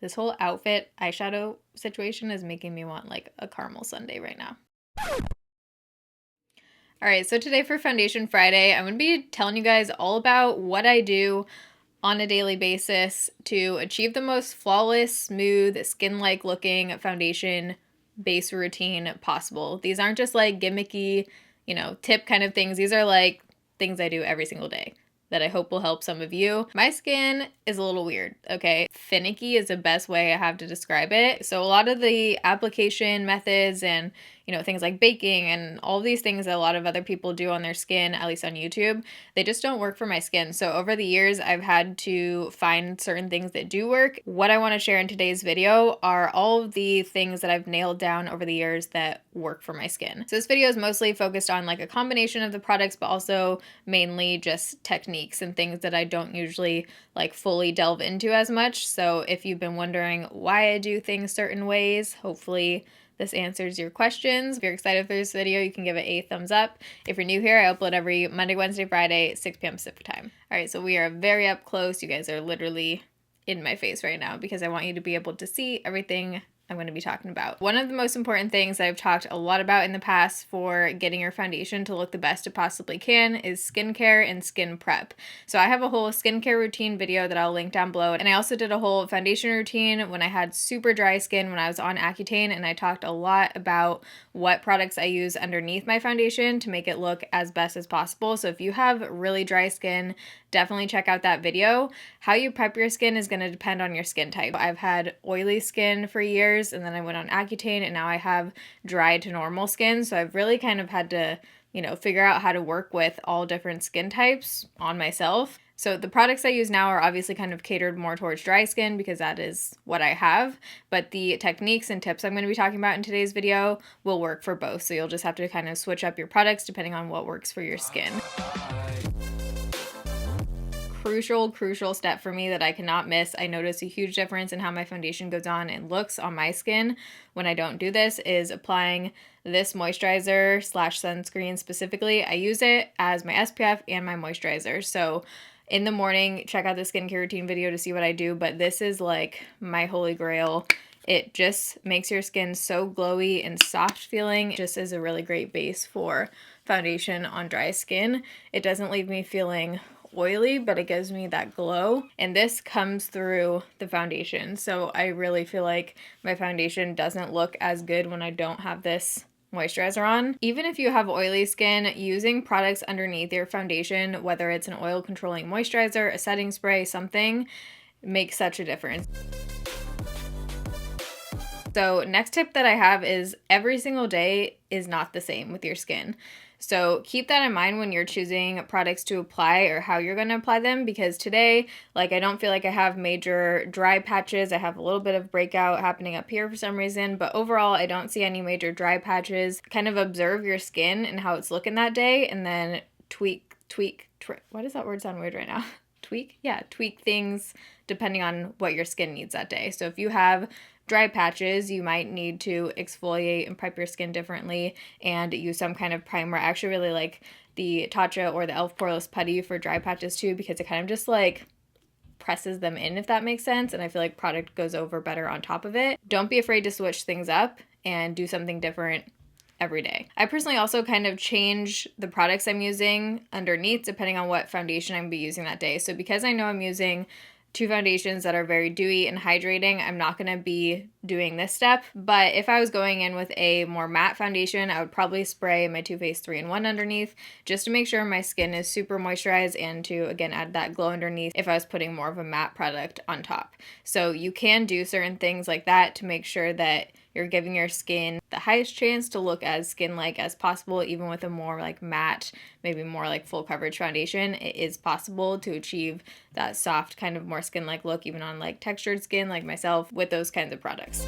This whole outfit eyeshadow situation is making me want like a caramel sundae right now. All right, so today for Foundation Friday, I'm going to be telling you guys all about what I do on a daily basis to achieve the most flawless, smooth, skin-like looking foundation base routine possible. These aren't just like gimmicky, tip kind of things. These are like things I do every single day that I hope will help some of you. My skin is a little weird, okay? Finicky is the best way I have to describe it. So a lot of the application methods and, things like baking and all these things that a lot of other people do on their skin, at least on YouTube, they just don't work for my skin. So over the years, I've had to find certain things that do work. What I want to share in today's video are all of the things that I've nailed down over the years that work for my skin. So this video is mostly focused on like a combination of the products, but also mainly just techniques and things that I don't usually like fully delve into as much. So if you've been wondering why I do things certain ways, hopefully this answers your questions. If you're excited for this video, you can give it a thumbs up. If you're new here, I upload every Monday, Wednesday, Friday, 6 p.m. Pacific time. All right, so we are very up close. You guys are literally in my face right now because I want you to be able to see everything I'm going to be talking about. One of the most important things that I've talked a lot about in the past for getting your foundation to look the best it possibly can is skincare and skin prep. So I have a whole skincare routine video that I'll link down below. And I also did a whole foundation routine when I had super dry skin when I was on Accutane, and I talked a lot about what products I use underneath my foundation to make it look as best as possible. So if you have really dry skin, definitely check out that video. How you prep your skin is going to depend on your skin type. I've had oily skin for years, and then I went on Accutane, and now I have dry to normal skin. So I've really kind of had to, figure out how to work with all different skin types on myself. So the products I use now are obviously kind of catered more towards dry skin because that is what I have. But the techniques and tips I'm going to be talking about in today's video will work for both. So you'll just have to kind of switch up your products depending on what works for your skin. Crucial step for me that I cannot miss. I notice a huge difference in how my foundation goes on and looks on my skin when I don't do this is applying this moisturizer / sunscreen specifically. I use it as my SPF and my moisturizer. So in the morning, check out the skincare routine video to see what I do, but this is like my holy grail. It just makes your skin so glowy and soft feeling, just as a really great base for foundation on dry skin. It doesn't leave me feeling oily, but it gives me that glow, and this comes through the foundation. So I really feel like my foundation doesn't look as good when I don't have this moisturizer on. Even if you have oily skin, using products underneath your foundation, whether it's an oil controlling moisturizer, a setting spray, something, makes such a difference. So next tip that I have is every single day is not the same with your skin. So keep that in mind when you're choosing products to apply or how you're going to apply them, because today, I don't feel like I have major dry patches. I have a little bit of breakout happening up here for some reason, but overall I don't see any major dry patches. Kind of observe your skin and how it's looking that day, and then tweak, why does that word sound weird right now? Tweak? Yeah, tweak things depending on what your skin needs that day. So if you have dry patches, you might need to exfoliate and prep your skin differently and use some kind of primer. I actually really like the Tatcha or the e.l.f. Poreless Putty for dry patches too, because it kind of just presses them in, if that makes sense, and I feel like product goes over better on top of it. Don't be afraid to switch things up and do something different every day. I personally also kind of change the products I'm using underneath depending on what foundation I'm going to be using that day. So because I know I'm using two foundations that are very dewy and hydrating, I'm not going to be doing this step. But if I was going in with a more matte foundation, I would probably spray my Too Faced 3-in-1 underneath just to make sure my skin is super moisturized and to, again, add that glow underneath if I was putting more of a matte product on top. So you can do certain things like that to make sure that you're giving your skin the highest chance to look as skin-like as possible, even with a more matte, maybe more full coverage foundation. It is possible to achieve that soft kind of more skin-like look even on textured skin like myself with those kinds of products.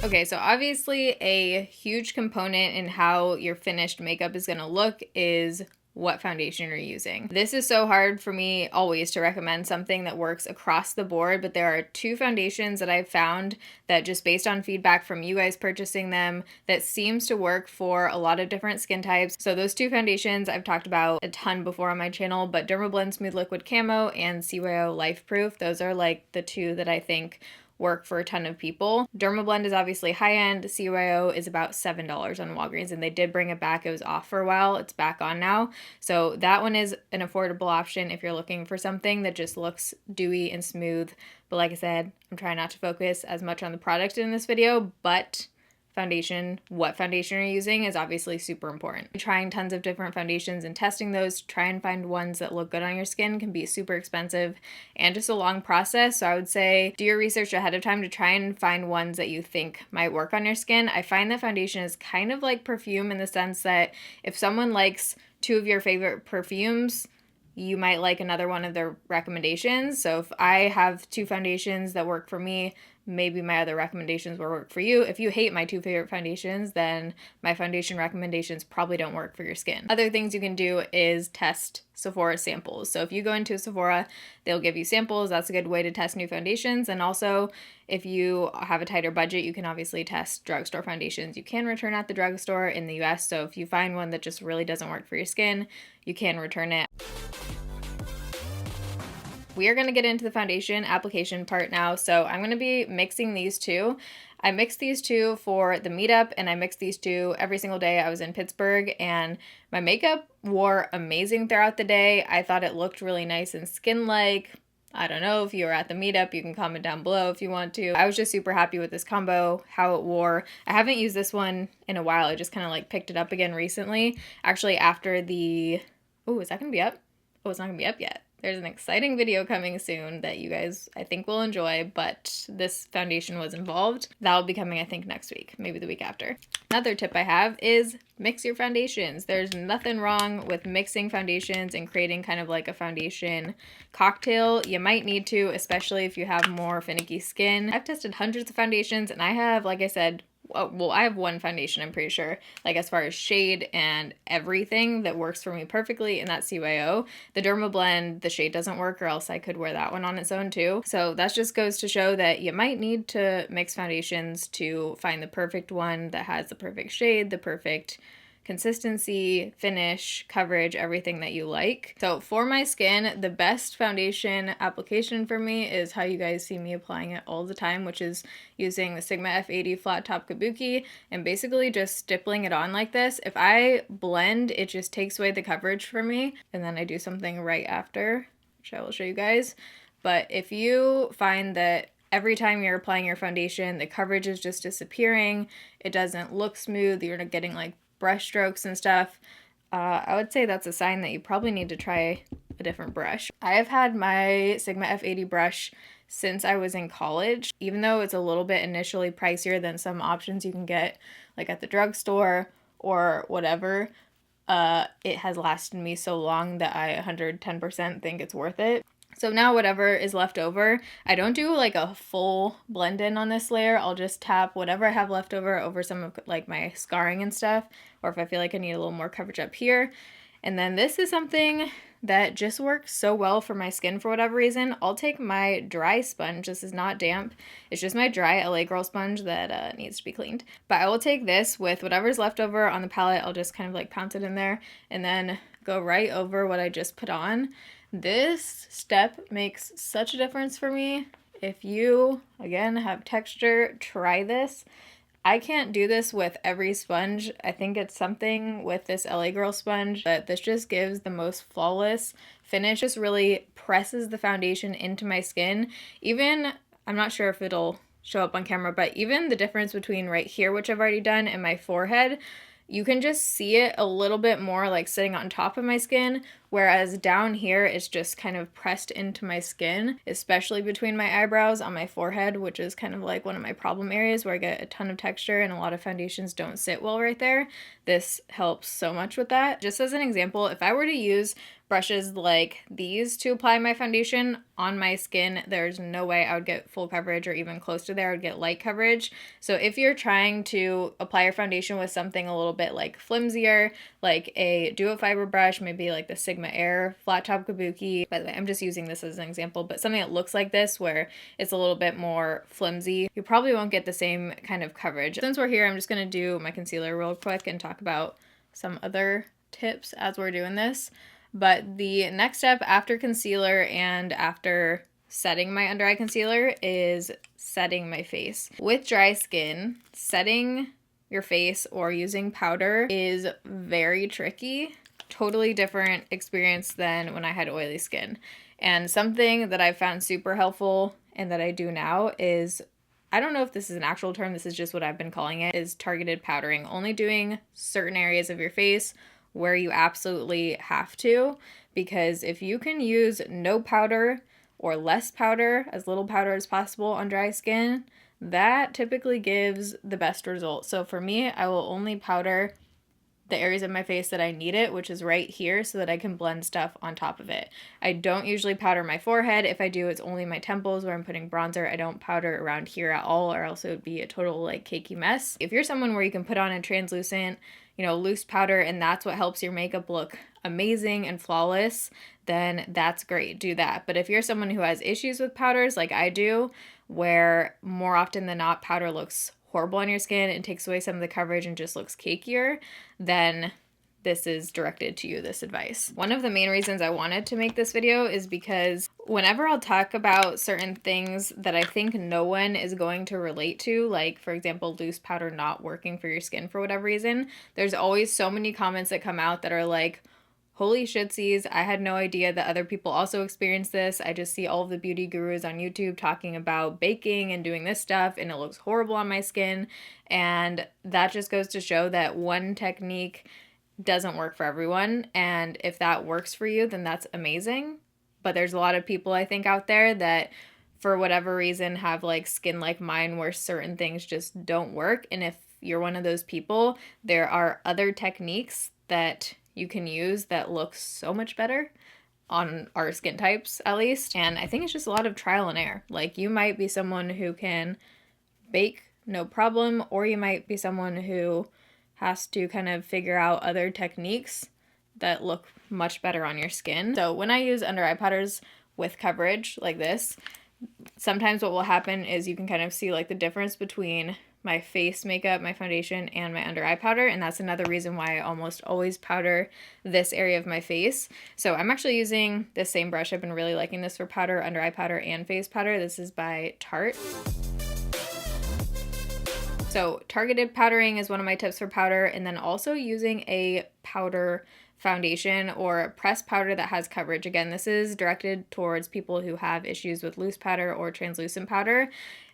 Okay, so obviously a huge component in how your finished makeup is going to look is what foundation you're using. This is so hard for me always to recommend something that works across the board, but there are 2 foundations that I've found that, just based on feedback from you guys purchasing them, that seems to work for a lot of different skin types. So those 2 foundations I've talked about a ton before on my channel, but Dermablend Smooth Liquid Camo and CYO Life Proof, those are like the 2 that I think work for a ton of people. Dermablend is obviously high-end. CYO is about $7 on Walgreens, and they did bring it back. It was off for a while. It's back on now. So that one is an affordable option if you're looking for something that just looks dewy and smooth. But like I said, I'm trying not to focus as much on the product in this video, but foundation, what foundation you're using is obviously super important. Trying tons of different foundations and testing those to try and find ones that look good on your skin can be super expensive and just a long process. So I would say do your research ahead of time to try and find ones that you think might work on your skin. I find that foundation is kind of like perfume in the sense that if someone likes 2 of your favorite perfumes, you might like another one of their recommendations. So if I have 2 foundations that work for me, maybe my other recommendations will work for you. If you hate my 2 favorite foundations, then my foundation recommendations probably don't work for your skin. Other things you can do is test Sephora samples. So if you go into Sephora, they'll give you samples. That's a good way to test new foundations. And also, if you have a tighter budget, you can obviously test drugstore foundations. You can return at the drugstore in the US. So if you find one that just really doesn't work for your skin, you can return it. We are going to get into the foundation application part now. So I'm going to be mixing these 2. I mixed these 2 for the meetup, and I mixed these 2 every single day I was in Pittsburgh, and my makeup wore amazing throughout the day. I thought it looked really nice and skin-like. I don't know if you were at the meetup, you can comment down below if you want to. I was just super happy with this combo, how it wore. I haven't used this one in a while. I just kind of like picked it up again recently. Actually, after the... Oh, is that going to be up? Oh, it's not going to be up yet. There's an exciting video coming soon that you guys, I think, will enjoy, but this foundation was involved. That'll be coming, I think, next week, maybe the week after. Another tip I have is mix your foundations. There's nothing wrong with mixing foundations and creating kind of like a foundation cocktail. You might need to, especially if you have more finicky skin. I've tested hundreds of foundations, and I have, like I said, well, I have one foundation, I'm pretty sure, like as far as shade and everything that works for me perfectly, and that's CYO. The Dermablend, the shade doesn't work, or else I could wear that one on its own too. So that just goes to show that you might need to mix foundations to find the perfect one that has the perfect shade, the perfect consistency, finish, coverage, everything that you like. So for my skin, the best foundation application for me is how you guys see me applying it all the time, which is using the Sigma F80 Flat Top Kabuki and basically just stippling it on like this. If I blend, it just takes away the coverage for me, and then I do something right after, which I will show you guys. But if you find that every time you're applying your foundation, the coverage is just disappearing, it doesn't look smooth, you're not getting like brush strokes and stuff, I would say that's a sign that you probably need to try a different brush. I have had my Sigma F80 brush since I was in college. Even though it's a little bit initially pricier than some options you can get like at the drugstore or whatever, it has lasted me so long that I 110% think it's worth it. So now whatever is left over, I don't do like a full blend in on this layer. I'll just tap whatever I have left over some of like my scarring and stuff, or if I feel like I need a little more coverage up here. And then this is something that just works so well for my skin for whatever reason. I'll take my dry sponge. This is not damp. It's just my dry LA Girl sponge that needs to be cleaned. But I will take this with whatever's left over on the palette. I'll just kind of like pounce it in there and then go right over what I just put on. This step makes such a difference for me. If you, again, have texture, try this. I can't do this with every sponge. I think it's something with this LA Girl sponge, but this just gives the most flawless finish. Just really presses the foundation into my skin. Even, I'm not sure if it'll show up on camera, but even the difference between right here, which I've already done, and my forehead, you can just see it a little bit more like sitting on top of my skin, whereas down here it's just kind of pressed into my skin, especially between my eyebrows on my forehead, which is kind of like one of my problem areas where I get a ton of texture and a lot of foundations don't sit well right there. This helps so much with that. Just as an example, if I were to use brushes like these to apply my foundation on my skin, there's no way I would get full coverage or even close to there. I would get light coverage. So if you're trying to apply your foundation with something a little bit like flimsier, like a duo fiber brush, maybe like the Sigma Air flat top kabuki. By the way, I'm just using this as an example, but something that looks like this where it's a little bit more flimsy, you probably won't get the same kind of coverage. Since we're here, I'm just gonna do my concealer real quick and talk about some other tips as we're doing this. But the next step after concealer and after setting my under eye concealer is setting my face. With dry skin, setting your face or using powder is very tricky. Totally different experience than when I had oily skin. And something that I found super helpful and that I do now is, I don't know if this is an actual term, this is just what I've been calling it, is targeted powdering. Only doing certain areas of your face where you absolutely have to, because if you can use no powder or less powder, as little powder as possible on dry skin, that typically gives the best result. So for me, I will only powder the areas of my face that I need it, which is right here, so that I can blend stuff on top of it. I don't usually powder my forehead. If I do, it's only my temples where I'm putting bronzer. I don't powder around here at all, or else it would be a total like cakey mess. If you're someone where you can put on a translucent, loose powder and that's what helps your makeup look amazing and flawless, then that's great, do that. But if you're someone who has issues with powders like I do, where more often than not powder looks horrible on your skin and takes away some of the coverage and just looks cakier, then this is directed to you, this advice. One of the main reasons I wanted to make this video is because whenever I'll talk about certain things that I think no one is going to relate to, like for example, loose powder not working for your skin for whatever reason, there's always so many comments that come out that are like, holy shitsies, I had no idea that other people also experience this. I just see all of the beauty gurus on YouTube talking about baking and doing this stuff and it looks horrible on my skin. And that just goes to show that one technique doesn't work for everyone. And if that works for you, then that's amazing. But there's a lot of people I think out there that for whatever reason have like skin like mine where certain things just don't work. And if you're one of those people, there are other techniques that you can use that look so much better on our skin types at least. And I think it's just a lot of trial and error. Like you might be someone who can bake no problem, or you might be someone who has to kind of figure out other techniques that look much better on your skin. So when I use under eye powders with coverage like this, sometimes what will happen is you can kind of see like the difference between my face makeup, my foundation, and my under eye powder, and that's another reason why I almost always powder this area of my face. So I'm actually using the same brush. I've been really liking this for powder, under eye powder, and face powder. This is by Tarte. So targeted powdering is one of my tips for powder, and then also using a powder foundation or pressed powder that has coverage. Again, this is directed towards people who have issues with loose powder or translucent powder.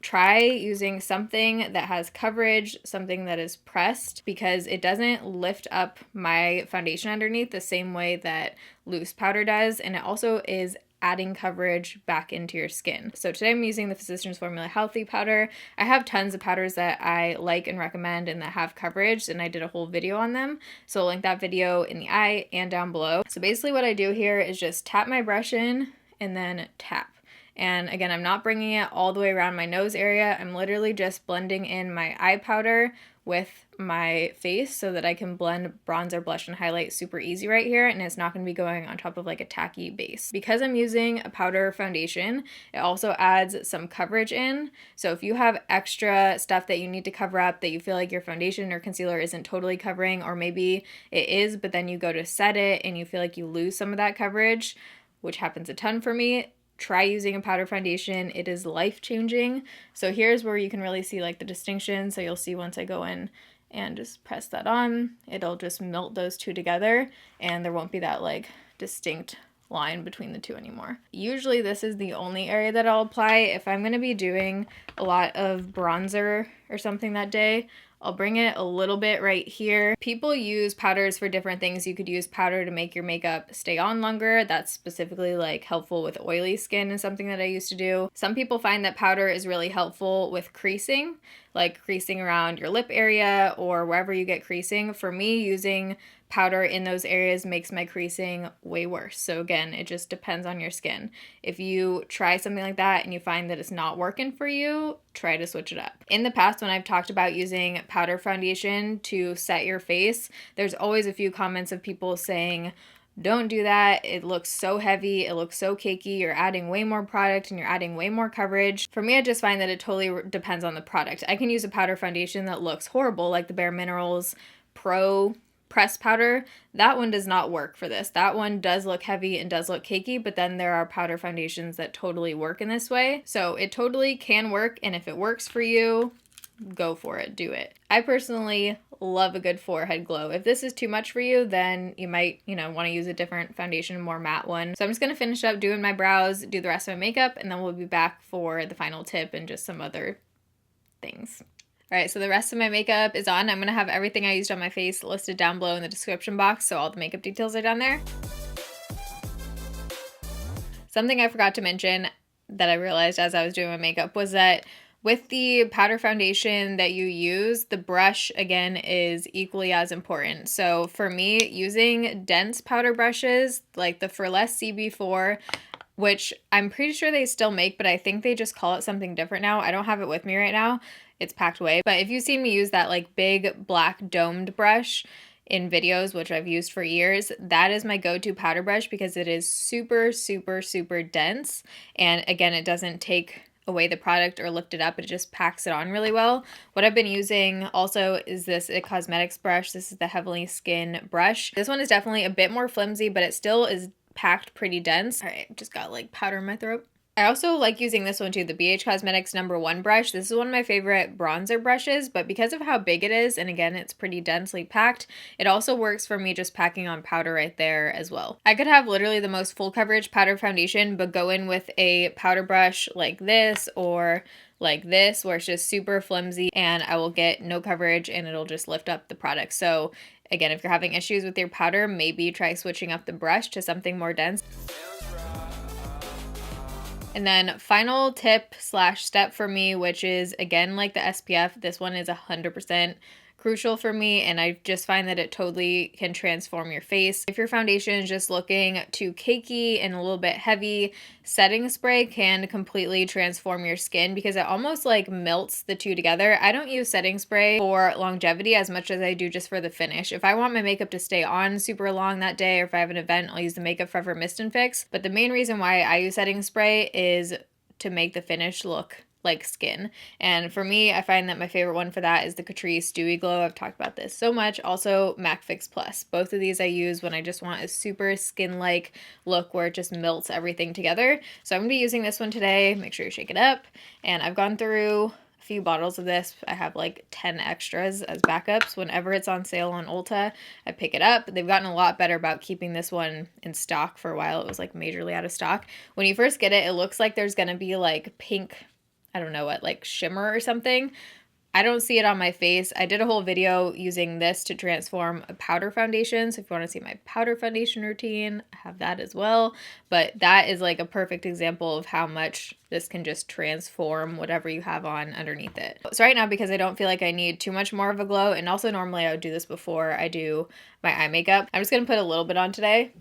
Try using something that has coverage, something that is pressed, because it doesn't lift up my foundation underneath the same way that loose powder does, and it also is adding coverage back into your skin. So today I'm using the Physicians Formula Healthy Powder. I have tons of powders that I like and recommend and that have coverage, and I did a whole video on them. So I'll link that video in the eye and down below. So basically what I do here is just tap my brush in and then tap. And again, I'm not bringing it all the way around my nose area. I'm literally just blending in my eye powder with my face so that I can blend bronzer, blush, and highlight super easy right here, and it's not going to be going on top of like a tacky base. Because I'm using a powder foundation, it also adds some coverage in. So if you have extra stuff that you need to cover up that you feel like your foundation or concealer isn't totally covering, or maybe it is, but then you go to set it and you feel like you lose some of that coverage, which happens a ton for me, try using a powder foundation. It is life-changing. So here's where you can really see like the distinction. So you'll see once I go in and just press that on, it'll just melt those two together and there won't be that like distinct line between the two anymore. Usually this is the only area that I'll apply. If I'm going to be doing a lot of bronzer or something that day, I'll bring it a little bit right here. People use powders for different things. You could use powder to make your makeup stay on longer. That's specifically like helpful with oily skin and something that I used to do. Some people find that powder is really helpful with creasing, like creasing around your lip area or wherever you get creasing. For me, using powder in those areas makes my creasing way worse. So again, it just depends on your skin. If you try something like that and you find that it's not working for you, try to switch it up. In the past, when I've talked about using powder foundation to set your face, there's always a few comments of people saying, don't do that. It looks so heavy. It looks so cakey. You're adding way more product and you're adding way more coverage. For me, I just find that it totally depends on the product. I can use a powder foundation that looks horrible, like the Bare Minerals Pro pressed powder. That one does not work for this. That one does look heavy and does look cakey, but then there are powder foundations that totally work in this way. So it totally can work, and if it works for you, go for it, do it. I personally love a good forehead glow. If this is too much for you, then you might, want to use a different foundation, a more matte one. So I'm just going to finish up doing my brows, do the rest of my makeup, and then we'll be back for the final tip and just some other things. All right, so the rest of my makeup is on. I'm going to have everything I used on my face listed down below in the description box, so all the makeup details are down there. Something I forgot to mention that I realized as I was doing my makeup was that with the powder foundation that you use, the brush, again, is equally as important. So for me, using dense powder brushes, like the Furless CB4, which I'm pretty sure they still make, but I think they just call it something different now. I don't have it with me right now. It's packed away. But if you've seen me use that like big black domed brush in videos, which I've used for years, that is my go-to powder brush because it is super, super, super dense. And again, it doesn't take away the product or lift it up, it just packs it on really well. What I've been using also is this IT Cosmetics brush. This is the Heavenly Skin brush. This one is definitely a bit more flimsy, but it still is packed pretty dense. All right, just got like powder in my throat. I also like using this one too, the BH Cosmetics #1 brush. This is one of my favorite bronzer brushes, but because of how big it is, and again, it's pretty densely packed, it also works for me just packing on powder right there as well. I could have literally the most full coverage powder foundation, but go in with a powder brush like this or like this, where it's just super flimsy, and I will get no coverage and it'll just lift up the product. So again, if you're having issues with your powder, maybe try switching up the brush to something more dense. And then final tip / step for me, which is again like the SPF, this one is 100% crucial for me, and I just find that it totally can transform your face. If your foundation is just looking too cakey and a little bit heavy, setting spray can completely transform your skin because it almost like melts the two together. I don't use setting spray for longevity as much as I do just for the finish. If I want my makeup to stay on super long that day, or if I have an event, I'll use the Makeup Forever Mist and Fix. But the main reason why I use setting spray is to make the finish look like skin. And for me, I find that my favorite one for that is the Catrice Dewy Glow. I've talked about this so much. Also MAC Fix Plus. Both of these I use when I just want a super skin-like look where it just melts everything together. So I'm going to be using this one today. Make sure you shake it up. And I've gone through a few bottles of this. I have like 10 extras as backups. Whenever it's on sale on Ulta, I pick it up. They've gotten a lot better about keeping this one in stock. For a while, it was like majorly out of stock. When you first get it, it looks like there's going to be like pink, I don't know what, like shimmer or something. I don't see it on my face. I did a whole video using this to transform a powder foundation. So if you want to see my powder foundation routine, I have that as well. But that is like a perfect example of how much this can just transform whatever you have on underneath it. So right now, because I don't feel like I need too much more of a glow, and also normally I would do this before I do my eye makeup, I'm just going to put a little bit on today.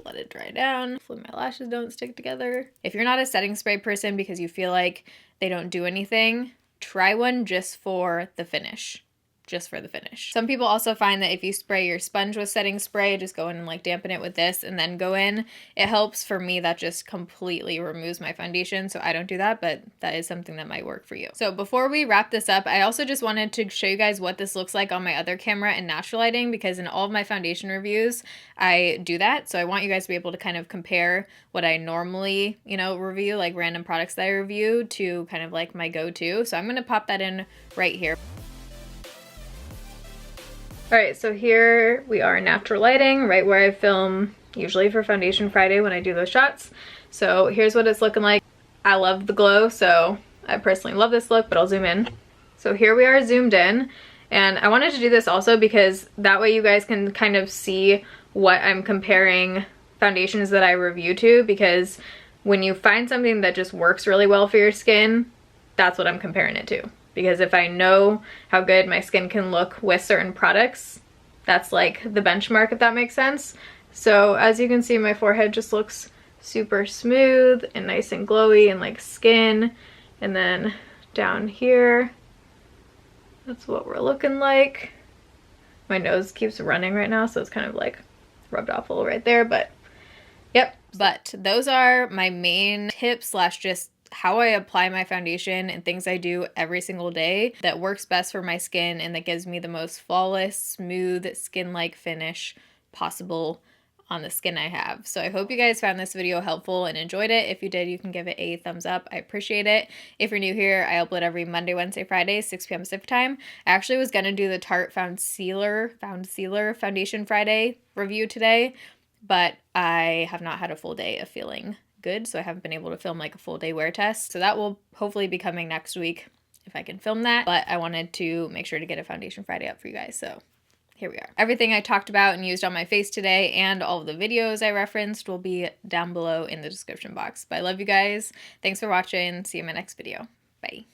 Let it dry down. Hopefully my lashes don't stick together. If you're not a setting spray person because you feel like they don't do anything, try one just for the finish. Just for the finish. Some people also find that if you spray your sponge with setting spray, just go in and like dampen it with this and then go in. It helps. For me, that just completely removes my foundation, so I don't do that, but that is something that might work for you. So before we wrap this up, I also just wanted to show you guys what this looks like on my other camera in natural lighting, because in all of my foundation reviews, I do that. So I want you guys to be able to kind of compare what I normally, review, like random products that I review, to kind of like my go-to. So I'm going to pop that in right here. All right, so here we are in natural lighting, right where I film usually for Foundation Friday when I do those shots. So here's what it's looking like. I love the glow, so I personally love this look, but I'll zoom in. So here we are zoomed in, and I wanted to do this also because that way you guys can kind of see what I'm comparing foundations that I review to, because when you find something that just works really well for your skin, that's what I'm comparing it to. because if I know how good my skin can look with certain products, that's like the benchmark, if that makes sense. So as you can see, my forehead just looks super smooth and nice and glowy and like skin. And then down here, that's what we're looking like. My nose keeps running right now, so it's kind of like rubbed off a little right there, but yep. But those are my main tips slash just how I apply my foundation and things I do every single day that works best for my skin and that gives me the most flawless, smooth, skin-like finish possible on the skin I have. So I hope you guys found this video helpful and enjoyed it. If you did, you can give it a thumbs up. I appreciate it. If you're new here, I upload every Monday, Wednesday, Friday, 6 p.m. Pacific time. I actually was gonna do the Tarte Found Sealer Foundation Friday review today, but I have not had a full day of feeling good, so I haven't been able to film like a full day wear test. So that will hopefully be coming next week if I can film that. But I wanted to make sure to get a Foundation Friday up for you guys, so here we are. Everything I talked about and used on my face today and all of the videos I referenced will be down below in the description box. But I love you guys. Thanks for watching. See you in my next video. Bye.